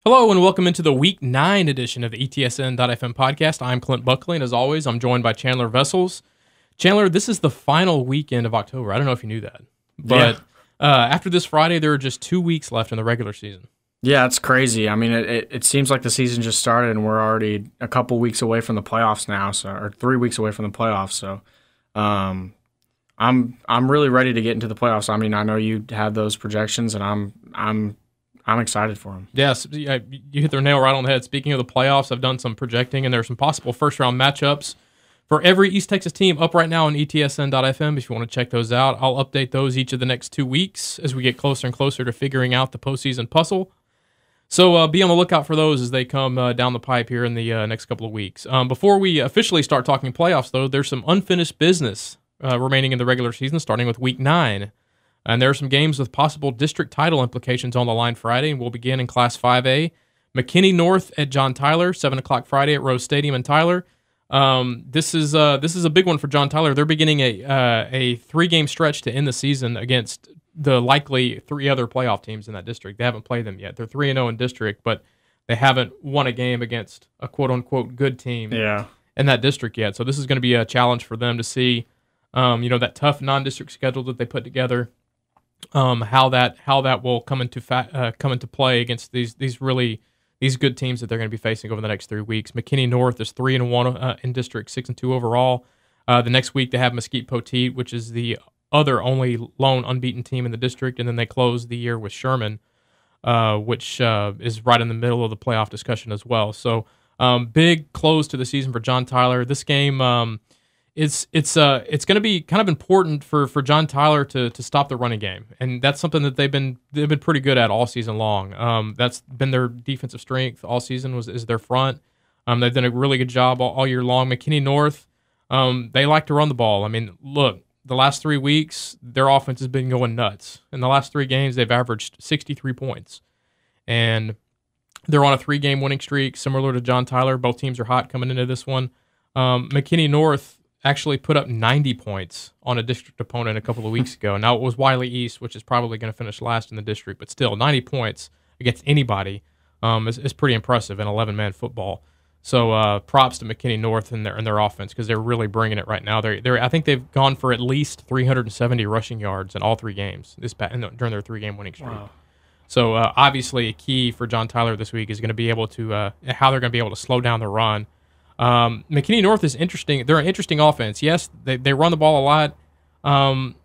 Hello and welcome into the Week 9 edition of the ETSN.fm podcast. I'm Clint Buckley, and as always, I'm joined by Chandler Vessels. Chandler, this is the final weekend of October. I don't know if you knew that, but after this Friday, there are just 2 weeks left in the regular season. Yeah, it's crazy. I mean, it seems like the season just started, and we're already a couple weeks away from the playoffs now, or 3 weeks away from the playoffs. So, I'm really ready to get into the playoffs. I mean, I know you have those projections, and I'm excited for them. Yes, you hit the nail right on the head. Speaking of the playoffs, I've done some projecting, and there are some possible first-round matchups for every East Texas team up right now on ETSN.fm. If you want to check those out, I'll update those each of the next 2 weeks as we get closer and closer to figuring out the postseason puzzle. So be on the lookout for those as they come down the pipe here in the next couple of weeks. Before we officially start talking playoffs, though, there's some unfinished business remaining in the regular season, starting with Week 9. And there are some games with possible district title implications on the line Friday, and we'll begin in Class 5A. McKinney North at John Tyler, 7 o'clock Friday at Rose Stadium in Tyler. This is a big one for John Tyler. They're beginning a 3-game stretch to end the season against the likely 3 other playoff teams in that district. They haven't played them yet. They're 3-0 in district, but they haven't won a game against a quote-unquote good team in that district yet. So this is going to be a challenge for them to see that tough non-district schedule that they put together. How that will come into play against these good teams that they're going to be facing over the next 3 weeks. McKinney North is 3-1 in district, 6-2 overall. The next week they have Mesquite Poteet, which is the other only lone unbeaten team in the district, and then they close the year with Sherman, which is right in the middle of the playoff discussion as well. So big close to the season for John Tyler. This game. It's going to be kind of important for John Tyler to stop the running game, and that's something that they've been pretty good at all season long. That's been their defensive strength all season is their front. They've done a really good job all year long. McKinney North, they like to run the ball. I mean, look, the last 3 weeks their offense has been going nuts. In the last 3 games, they've averaged 63 points, and they're on a 3-game winning streak, similar to John Tyler. Both teams are hot coming into this one. McKinney North actually put up 90 points on a district opponent a couple of weeks ago. Now, it was Wiley East, which is probably going to finish last in the district, but still, 90 points against anybody is pretty impressive in 11-man football. So props to McKinney North and their offense because they're really bringing it right now. I think they've gone for at least 370 rushing yards in all 3 games during their 3-game winning streak. Wow. So obviously, a key for John Tyler this week is going to be able to how they're going to be able to slow down the run. McKinney North is interesting. They're an interesting offense. Yes, they run the ball a lot,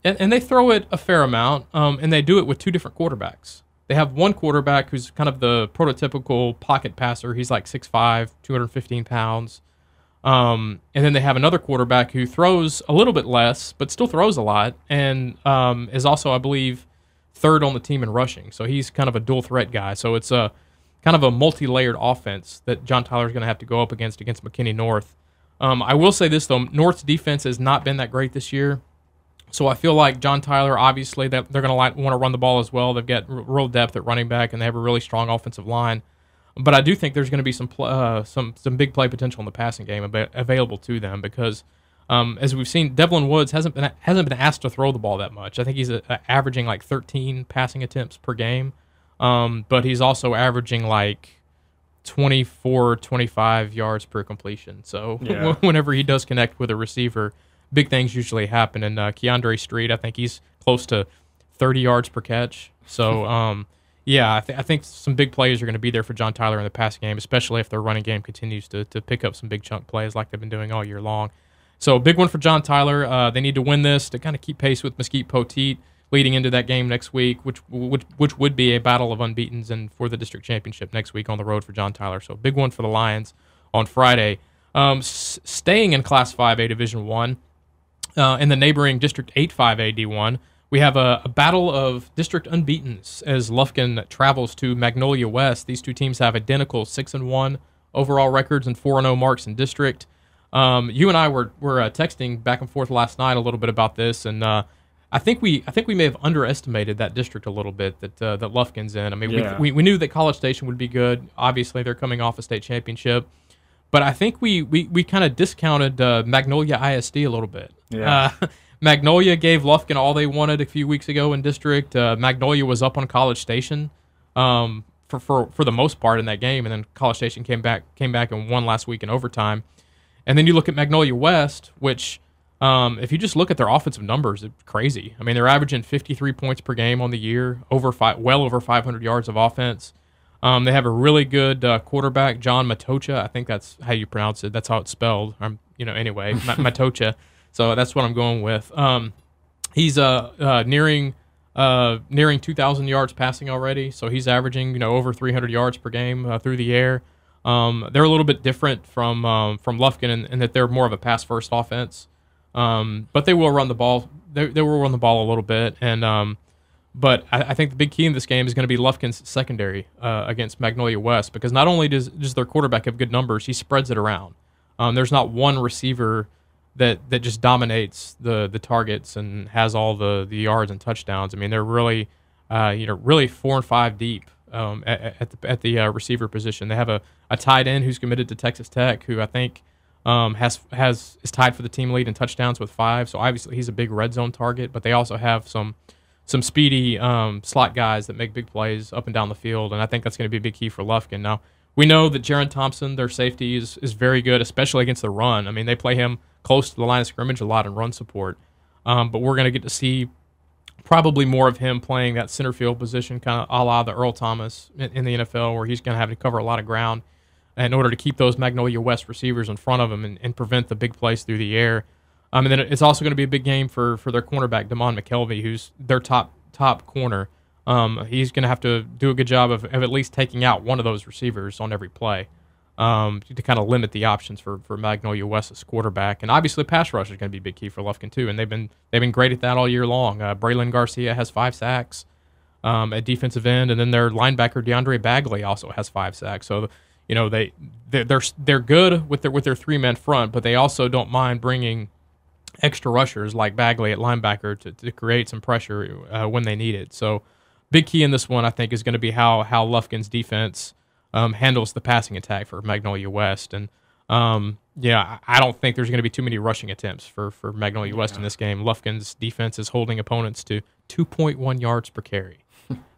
and they throw it a fair amount, and they do it with 2 different quarterbacks. They have one quarterback who's kind of the prototypical pocket passer. He's like 6'5", 215 pounds. And then they have another quarterback who throws a little bit less, but still throws a lot, and is also, I believe, 3rd on the team in rushing. So he's kind of a dual threat guy. So it's kind of a multi-layered offense that John Tyler's going to have to go up against McKinney North. I will say this, though. North's defense has not been that great this year. So I feel like John Tyler, obviously, that they're going to want to run the ball as well. They've got real depth at running back, and they have a really strong offensive line. But I do think there's going to be some big play potential in the passing game available to them because, as we've seen, Devlin Woods hasn't been asked to throw the ball that much. I think he's averaging like 13 passing attempts per game. But he's also averaging like 24, 25 yards per completion. So whenever he does connect with a receiver, big things usually happen. And Keandre Street, I think he's close to 30 yards per catch. So, I think some big plays are going to be there for John Tyler in the passing game, especially if their running game continues to pick up some big chunk plays like they've been doing all year long. So, big one for John Tyler. They need to win this to kind of keep pace with Mesquite Poteet leading into that game next week, which would be a battle of unbeatens and for the district championship next week on the road for John Tyler. So big one for the Lions on Friday. Staying in Class 5A Division 1, in the neighboring District 8 5A D1, we have a battle of district unbeatens as Lufkin travels to Magnolia West. These 2 teams have identical 6-1 overall records and 4-0 marks in district. You and I were texting back and forth last night a little bit about this, and I think we may have underestimated that district a little bit that Lufkin's in. I mean, we knew that College Station would be good. Obviously, they're coming off a state championship, but I think we kind of discounted Magnolia ISD a little bit. Yeah. Magnolia gave Lufkin all they wanted a few weeks ago in district. Magnolia was up on College Station for the most part in that game, and then College Station came back and won last week in overtime. And then you look at Magnolia West, which if you just look at their offensive numbers, it's crazy. I mean, they're averaging 53 points per game on the year, well over 500 yards of offense. They have a really good quarterback, John Matocha. I think that's how you pronounce it. That's how it's spelled. Anyway, Matocha. So that's what I'm going with. He's nearing 2,000 yards passing already. So he's averaging over 300 yards per game through the air. They're a little bit different from Lufkin in that they're more of a pass first offense. But they will run the ball. They will run the ball a little bit, but I think the big key in this game is going to be Lufkin's secondary against Magnolia West, because not only does their quarterback have good numbers, he spreads it around. There's not one receiver that just dominates the targets and has all the yards and touchdowns. I mean, they're really 4 and 5 deep at the receiver position. They have a tight end who's committed to Texas Tech, who I think is tied for the team lead in touchdowns with 5. So obviously he's a big red zone target, but they also have some speedy slot guys that make big plays up and down the field, and I think that's going to be a big key for Lufkin. Now, we know that Jaron Thompson, their safety, is very good, especially against the run. I mean, they play him close to the line of scrimmage a lot in run support, but we're going to get to see probably more of him playing that center field position, kind of a la the Earl Thomas in the NFL, where he's going to have to cover a lot of ground in order to keep those Magnolia West receivers in front of him and prevent the big plays through the air. And then it's also going to be a big game for their cornerback, Damon McKelvey, who's their top corner. He's going to have to do a good job of at least taking out one of those receivers on every play to kind of limit the options for Magnolia West's quarterback. And obviously, pass rush is going to be a big key for Lufkin too, and they've been great at that all year long. Braylon Garcia has 5 sacks at defensive end, and then their linebacker DeAndre Bagley also has 5 sacks. So they're good with their 3-man front, but they also don't mind bringing extra rushers like Bagley at linebacker to create some pressure when they need it. So big key in this one, I think, is going to be how Lufkin's defense handles the passing attack for Magnolia West. And I don't think there's going to be too many rushing attempts for Magnolia West in this game. Lufkin's defense is holding opponents to 2.1 yards per carry.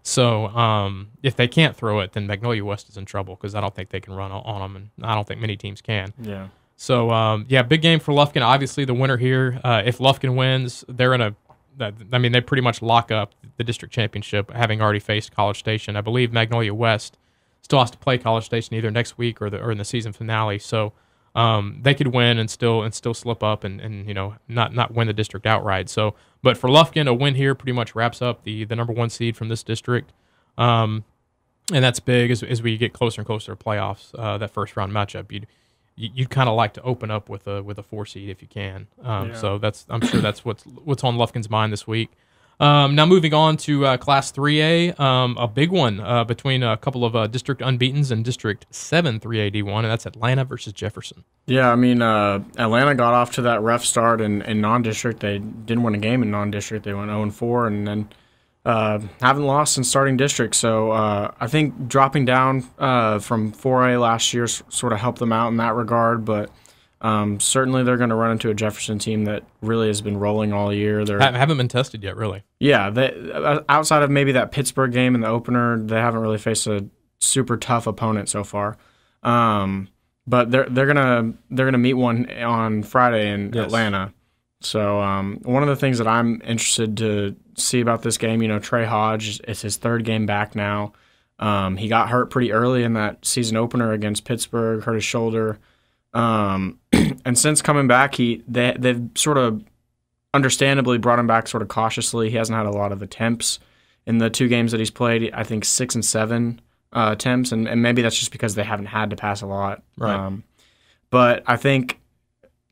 So if they can't throw it, then Magnolia West is in trouble, because I don't think they can run on them, and I don't think many teams can. Yeah. So, big game for Lufkin. Obviously, the winner here, if Lufkin wins, they pretty much lock up the district championship, having already faced College Station. I believe Magnolia West still has to play College Station either next week or in the season finale. So they could win and still slip up and not win the district outright. So, but for Lufkin, a win here pretty much wraps up the number 1 seed from this district. And that's big as we get closer and closer to playoffs. That first round matchup, you'd kind of like to open up with a 4 seed if you can. So I'm sure that's what's on Lufkin's mind this week. Now moving on to Class 3A, a big one between a couple of district unbeatens and District 7 3A D1, and that's Atlanta versus Jefferson. Yeah, I mean, Atlanta got off to that rough start in non-district. They didn't win a game in non-district. They went 0-4, and then haven't lost in starting district. So I think dropping down from 4A last year sort of helped them out in that regard, but certainly they're going to run into a Jefferson team that really has been rolling all year. They haven't been tested yet, really. Yeah, outside of maybe that Pittsburgh game in the opener, they haven't really faced a super tough opponent so far. But they're gonna meet one on Friday in Atlanta. So one of the things that I'm interested to see about this game, Trey Hodge, it's his 3rd game back now. He got hurt pretty early in that season opener against Pittsburgh, hurt his shoulder. And since coming back, they've sort of understandably brought him back sort of cautiously. He hasn't had a lot of attempts in the 2 games that he's played. I think 6 and 7 attempts, and maybe that's just because they haven't had to pass a lot. Right. But I think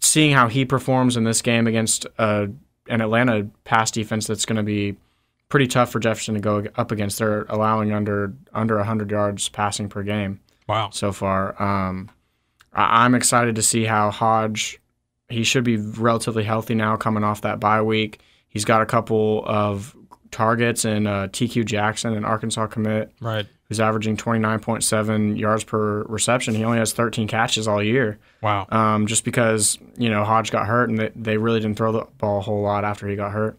seeing how he performs in this game against an Atlanta pass defense that's going to be pretty tough for Jefferson to go up against. They're allowing under 100 yards passing per game. Wow. So far. I'm excited to see how Hodge, he should be relatively healthy now coming off that bye week. He's got a couple of targets in TQ Jackson, an Arkansas commit, right, who's averaging 29.7 yards per reception. He only has 13 catches all year. Wow. Just because, Hodge got hurt and they really didn't throw the ball a whole lot after he got hurt.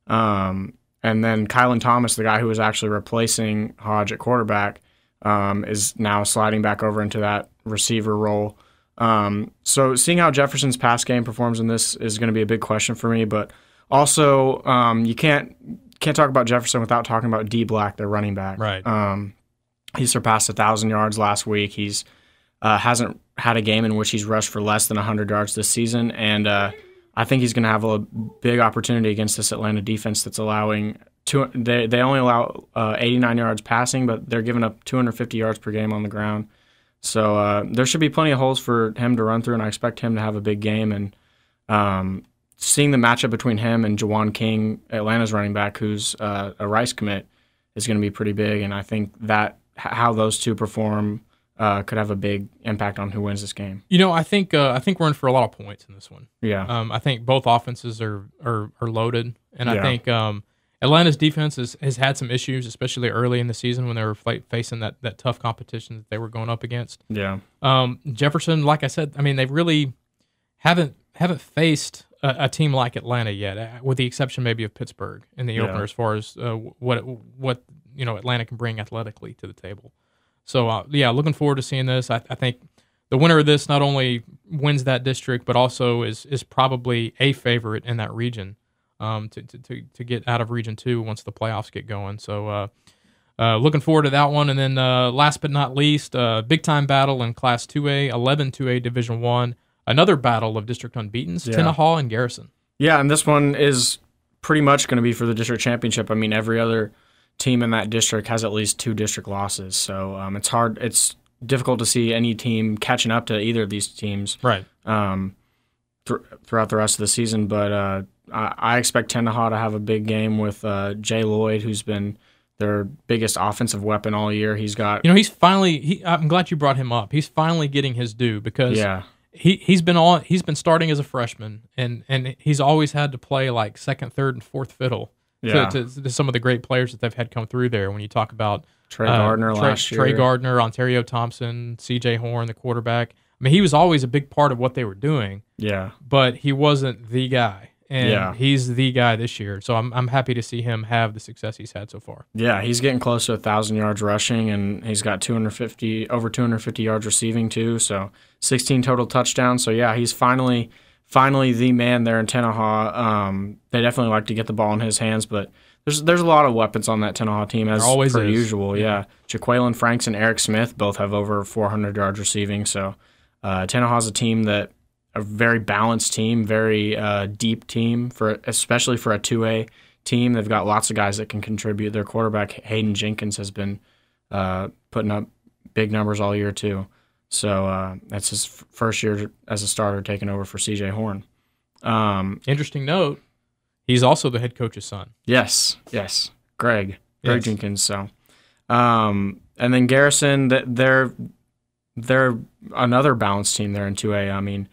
And then Kylan Thomas, the guy who was actually replacing Hodge at quarterback, is now sliding back over into that receiver role. So seeing how Jefferson's pass game performs in this is going to be a big question for me. But also, you can't talk about Jefferson without talking about D Black, their running back. Right. He surpassed 1,000 yards last week. He's hasn't had a game in which he's rushed for less than 100 yards this season, and I think he's going to have a big opportunity against this Atlanta defense that's allowing they only allow 89 yards passing, but they're giving up 250 yards per game on the ground. So there should be plenty of holes for him to run through, and I expect him to have a big game. And seeing the matchup between him and Jawan King, Atlanta's running back, who's a Rice commit, is going to be pretty big. And I think that how those two perform could have a big impact on who wins this game. I think we're in for a lot of points in this one. Yeah. I think both offenses are loaded, and I Yeah. think Atlanta's defense has had some issues, especially early in the season when they were facing that tough competition that they were going up against. Yeah. Jefferson, like I said, I mean, they really haven't faced a team like Atlanta yet, with the exception maybe of Pittsburgh in the opener, as far as what Atlanta can bring athletically to the table. So looking forward to seeing this. I think the winner of this not only wins that district, but also is probably a favorite in that region. To get out of Region 2 once the playoffs get going. So looking forward to that one. And then last but not least, big-time battle in Class 2A, 11-2A Division 1. Another battle of district unbeatens, Tenaha and Garrison. Yeah, and this one is pretty much going to be for the district championship. I mean, every other team in that district has at least 2 district losses. So it's difficult to see any team catching up to either of these teams right. Throughout the rest of the season. But I expect Tenaha to have a big game with Jay Lloyd, who's been their biggest offensive weapon all year. He's got, he's finally. I'm glad you brought him up. He's finally getting his due because he's been starting as a freshman, and he's always had to play like second, third, and fourth fiddle to some of the great players that they've had come through there. When you talk about Trey Gardner last year, Trey Gardner, Ontario Thompson, C.J. Horn, the quarterback. I mean, he was always a big part of what they were doing. Yeah, but he wasn't the guy. And he's the guy this year, so I'm happy to see him have the success he's had so far. Yeah, he's getting close to 1,000 yards rushing, and he's got over 250 yards receiving too. So 16 total touchdowns. So yeah, he's finally the man there in Tenaha. They definitely like to get the ball in his hands, but there's a lot of weapons on that Tenaha team as per usual. Yeah, Jaqueline Franks and Eric Smith both have over 400 yards receiving. So Tenaha's a team that. A very balanced team, very deep team, especially for a 2A team. They've got lots of guys that can contribute. Their quarterback, Hayden Jenkins, has been putting up big numbers all year too. So that's his first year as a starter taking over for C.J. Horn. Interesting note, he's also the head coach's son. Yes, Greg Jenkins. So, and then Garrison, they're another balanced team there in 2A. I mean,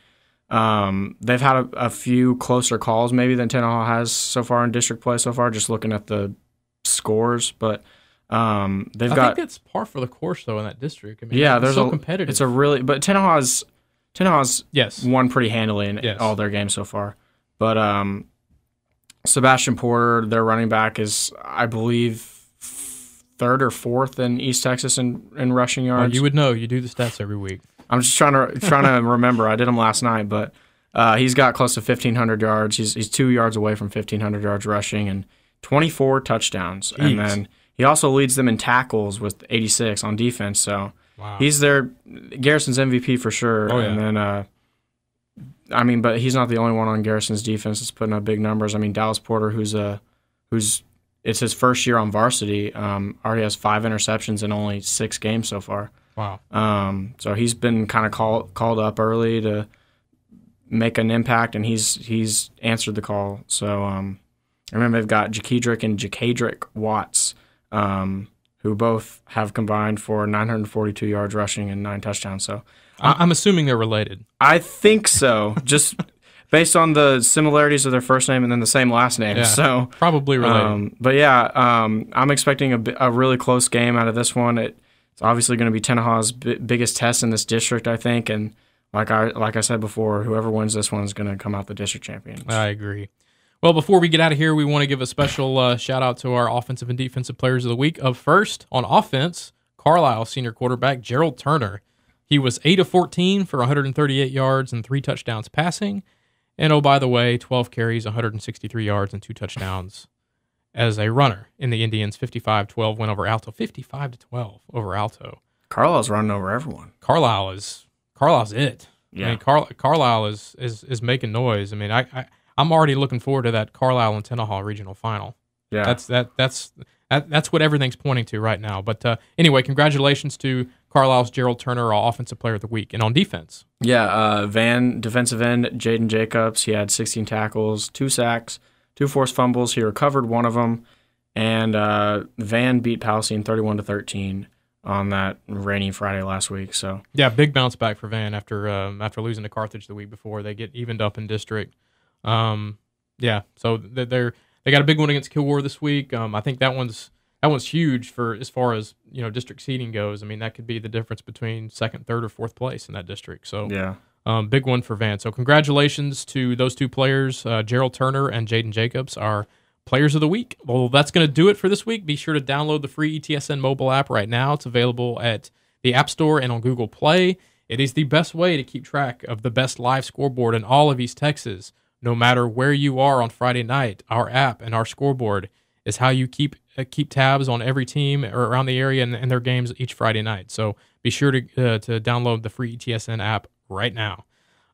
they've had a few closer calls maybe than Tenaha has so far in district play so far, just looking at the scores. But I think that's par for the course though in that district. I mean, it's so competitive. It's but Tenaha's won pretty handily in all their games so far. But Sebastian Porter, their running back, is I believe third or fourth in East Texas in rushing yards. Well, you would know. You do the stats every week. I'm just trying to remember. I did them last night, but he's got close to 1,500 yards. He's 2 yards away from 1,500 yards rushing and 24 touchdowns. Jeez. And then he also leads them in tackles with 86 on defense. So he's Garrison's MVP for sure. Oh, yeah. And then but he's not the only one on Garrison's defense that's putting up big numbers. I mean, Dallas Porter, who's it's his first year on varsity, already has 5 interceptions in only 6 games so far. Wow. So he's been kind of called up early to make an impact, and he's answered the call. So I remember they've got Jakedrick and Jakadrick Watts, who both have combined for 942 yards rushing and 9 touchdowns. So I'm assuming they're related. I think so, just based on the similarities of their first name and then the same last name. Yeah, so probably related. But yeah, I'm expecting a really close game out of this one. It's obviously going to be Tenaha's biggest test in this district, I think, and like I said before, whoever wins this one is going to come out the district champions. I agree. Well, before we get out of here, we want to give a special shout-out to our offensive and defensive players of the week. Up first, on offense, Carlisle senior quarterback Gerald Turner. He was 8 of 14 for 138 yards and 3 touchdowns passing. And oh, by the way, 12 carries, 163 yards, and 2 touchdowns as a runner in the Indians' 55-12 win over Alto. 55-12 over Alto. Carlisle's running over everyone. Carlisle's it. Yeah. I mean, Carlisle is making noise. I mean, I'm already looking forward to that Carlisle and Tenaha regional final. Yeah. That's what everything's pointing to right now. But anyway, congratulations to Carlisle's Gerald Turner, our Offensive Player of the Week. And on defense. Yeah, Van, defensive end, Jaden Jacobs, he had 16 tackles, 2 sacks, 2 forced fumbles. He recovered one of them. And Van beat Palestine 31-13 on that rainy Friday last week. So yeah, big bounce back for Van after losing to Carthage the week before. They get evened up in district. Yeah, so they got a big one against Kilgore this week. I think that one's huge for as far as district seeding goes. I mean, that could be the difference between second, third, or fourth place in that district. So yeah, big one for Van. So congratulations to those 2 players, Gerald Turner and Jaden Jacobs, our Players of the Week. Well, that's going to do it for this week. Be sure to download the free ETSN mobile app right now. It's available at the App Store and on Google Play. It is the best way to keep track of the best live scoreboard in all of East Texas. No matter where you are on Friday night, our app and our scoreboard is how you keep tabs on every team around the area and their games each Friday night. So be sure to download the free ETSN app right now.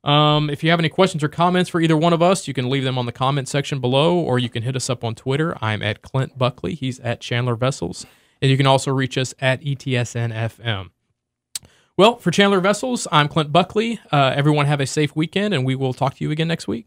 If you have any questions or comments for either one of us, you can leave them on the comment section below, or you can hit us up on Twitter. I'm at Clint Buckley. He's at Chandler Vessels. And you can also reach us at ETSN.fm. Well, for Chandler Vessels, I'm Clint Buckley. Everyone have a safe weekend, and we will talk to you again next week.